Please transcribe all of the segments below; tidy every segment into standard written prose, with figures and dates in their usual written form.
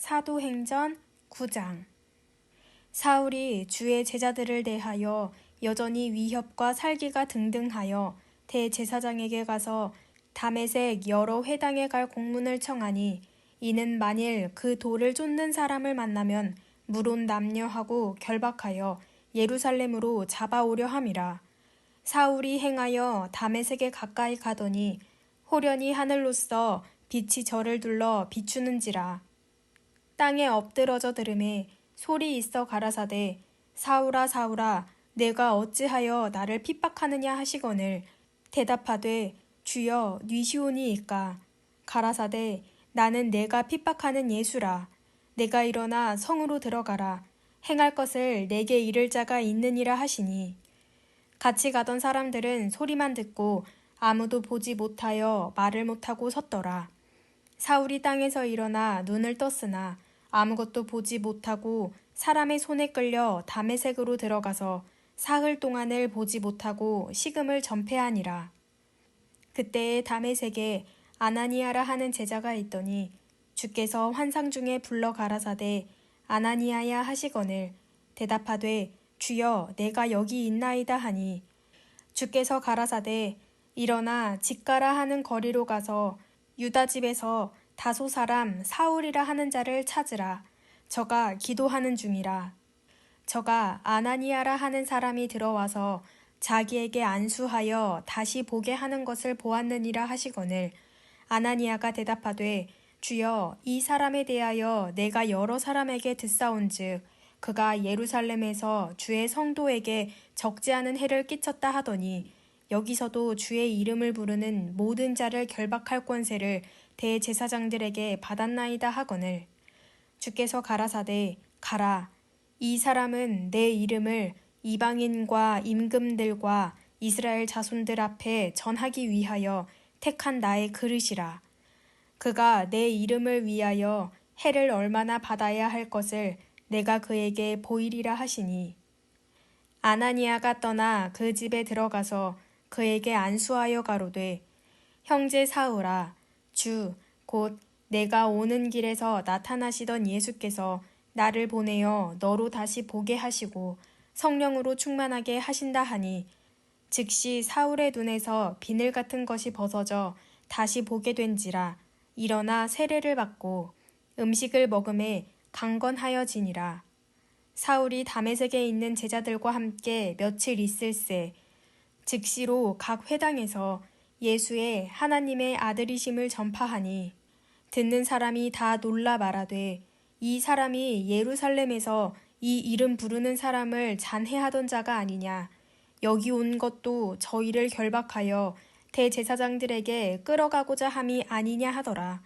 사도행전 9장. 사울이 주의 제자들을 대하여 여전히 위협과 살기가 등등하여 대제사장에게 가서 다메섹 여러 회당에 갈 공문을 청하니, 이는 만일 그 돌을 쫓는 사람을 만나면 물론 남녀하고 결박하여 예루살렘으로 잡아오려 함이라. 사울이 행하여 다메섹에 가까이 가더니 호련히 하늘로서 빛이 저를 둘러 비추는지라. 땅에 엎드러져 들음에 소리 있어 가라사대, 사울아 사울아 내가 어찌하여 나를 핍박하느냐 하시거늘, 대답하되 주여 뉘시오니이까. 가라사대, 나는 내가 핍박하는 예수라. 내가 일어나 성으로 들어가라. 행할 것을 내게 이를 자가 있느니라 하시니, 같이 가던 사람들은 소리만 듣고 아무도 보지 못하여 말을 못하고 섰더라. 사울이 땅에서 일어나 눈을 떴으나 아무것도 보지 못하고 사람의 손에 끌려 다메섹으로 들어가서 사흘 동안을 보지 못하고 식음을 전폐하니라. 그때에 다메섹에 아나니아라 하는 제자가 있더니 주께서 환상 중에 불러 가라사대, 아나니아야 하시거늘, 대답하되 주여 내가 여기 있나이다 하니, 주께서 가라사대, 일어나 직가라 하는 거리로 가서 유다 집에서 다소 사람 사울이라 하는 자를 찾으라. 저가 기도하는 중이라. 저가 아나니아라 하는 사람이 들어와서 자기에게 안수하여 다시 보게 하는 것을 보았느니라 하시거늘, 아나니아가 대답하되 주여 이 사람에 대하여 내가 여러 사람에게 듣사온즉 그가 예루살렘에서 주의 성도에게 적지 않은 해를 끼쳤다 하더니, 여기서도 주의 이름을 부르는 모든 자를 결박할 권세를 대제사장들에게 받았나이다 하거늘, 주께서 가라사대 가라. 이 사람은 내 이름을 이방인과 임금들과 이스라엘 자손들 앞에 전하기 위하여 택한 나의 그릇이라. 그가 내 이름을 위하여 해를 얼마나 받아야 할 것을 내가 그에게 보이리라 하시니, 아나니아가 떠나 그 집에 들어가서 그에게 안수하여 가로되, 형제 사울아, 주 곧 내가 오는 길에서 나타나시던 예수께서 나를 보내어 너로 다시 보게 하시고 성령으로 충만하게 하신다 하니, 즉시 사울의 눈에서 비늘 같은 것이 벗어져 다시 보게 된지라. 일어나 세례를 받고 음식을 먹음에 강건하여지니라. 사울이 다메섹에 있는 제자들과 함께 며칠 있을새 즉시로 각 회당에서 예수의 하나님의 아들이심을 전파하니, 듣는 사람이 다 놀라 말하되, 이 사람이 예루살렘에서 이 이름 부르는 사람을 잔해하던 자가 아니냐. 여기 온 것도 저희를 결박하여 대제사장들에게 끌어가고자 함이 아니냐 하더라.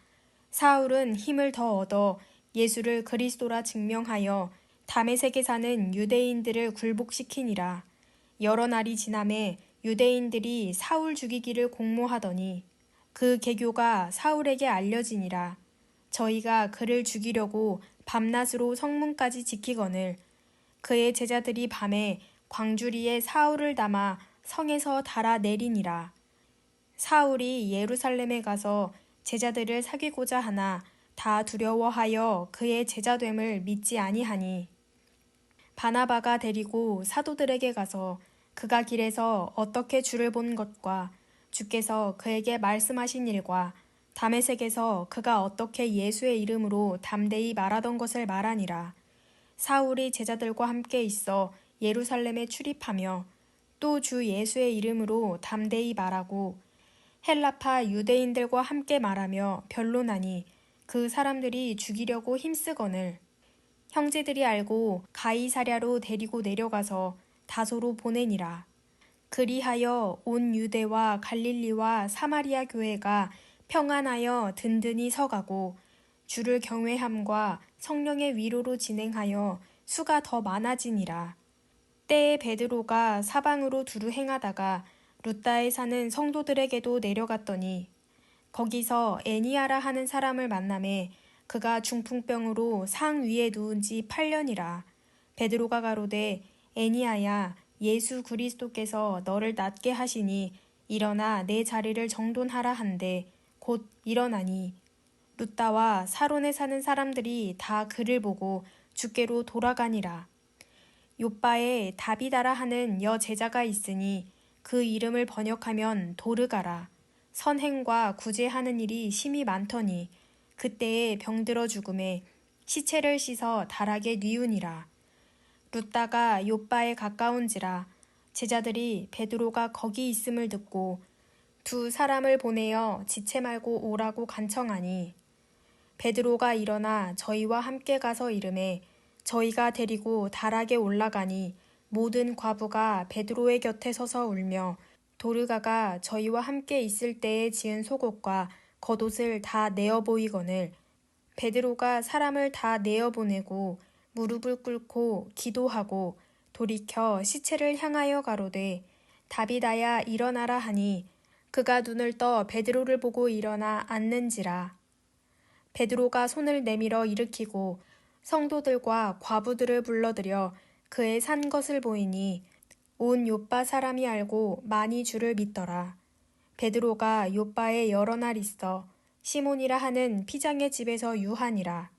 사울은 힘을 더 얻어 예수를 그리스도라 증명하여 다메섹에 사는 유대인들을 굴복시키니라. 여러 날이 지남에 유대인들이 사울 죽이기를 공모하더니 그 계교가 사울에게 알려지니라. 저희가 그를 죽이려고 밤낮으로 성문까지 지키거늘, 그의 제자들이 밤에 광주리에 사울을 담아 성에서 달아 내리니라. 사울이 예루살렘에 가서 제자들을 사귀고자 하나 다 두려워하여 그의 제자됨을 믿지 아니하니, 바나바가 데리고 사도들에게 가서 그가 길에서 어떻게 주를 본 것과 주께서 그에게 말씀하신 일과 다메섹에서 그가 어떻게 예수의 이름으로 담대히 말하던 것을 말하니라. 사울이 제자들과 함께 있어 예루살렘에 출입하며 또 주 예수의 이름으로 담대히 말하고 헬라파 유대인들과 함께 말하며 변론하니, 그 사람들이 죽이려고 힘쓰거늘, 형제들이 알고 가이사랴로 데리고 내려가서 다소로 보내니라. 그리하여 온 유대와 갈릴리와 사마리아 교회가 평안하여 든든히 서가고 주를 경외함과 성령의 위로로 진행하여 수가 더 많아지니라. 때에 베드로가 사방으로 두루 행하다가 룻다에 사는 성도들에게도 내려갔더니 거기서 애니아라 하는 사람을 만나매 그가 중풍병으로 상 위에 누운 지 8년이라. 베드로가 가로되, 애니아야, 예수 그리스도께서 너를 낫게 하시니 일어나 내 자리를 정돈하라 한데 곧 일어나니, 룻다와 사론에 사는 사람들이 다 그를 보고 주께로 돌아가니라. 욥바에 다비다라 하는 여제자가 있으니 그 이름을 번역하면 도르가라. 선행과 구제하는 일이 심히 많더니 그때에 병들어 죽음에 시체를 씻어 다락에 뉘우니라. 룻다가 욥바에 가까운지라 제자들이 베드로가 거기 있음을 듣고 두 사람을 보내어 지체 말고 오라고 간청하니 베드로가 일어나 저희와 함께 가서 이르매 저희가 데리고 다락에 올라가니 모든 과부가 베드로의 곁에 서서 울며 도르가가 저희와 함께 있을 때에 지은 속옷과 겉옷을 다 내어 보이거늘 베드로가 사람을 다 내어 보내고 무릎을 꿇고 기도하고 돌이켜 시체를 향하여 가로되 다비다야 일어나라 하니 그가 눈을 떠 베드로를 보고 일어나 앉는지라. 베드로가 손을 내밀어 일으키고 성도들과 과부들을 불러들여 그의 산 것을 보이니 온 욥바 사람이 알고 많이 주를 믿더라. 베드로가 욥바에 여러 날 있어 시몬이라 하는 피장의 집에서 유하니라.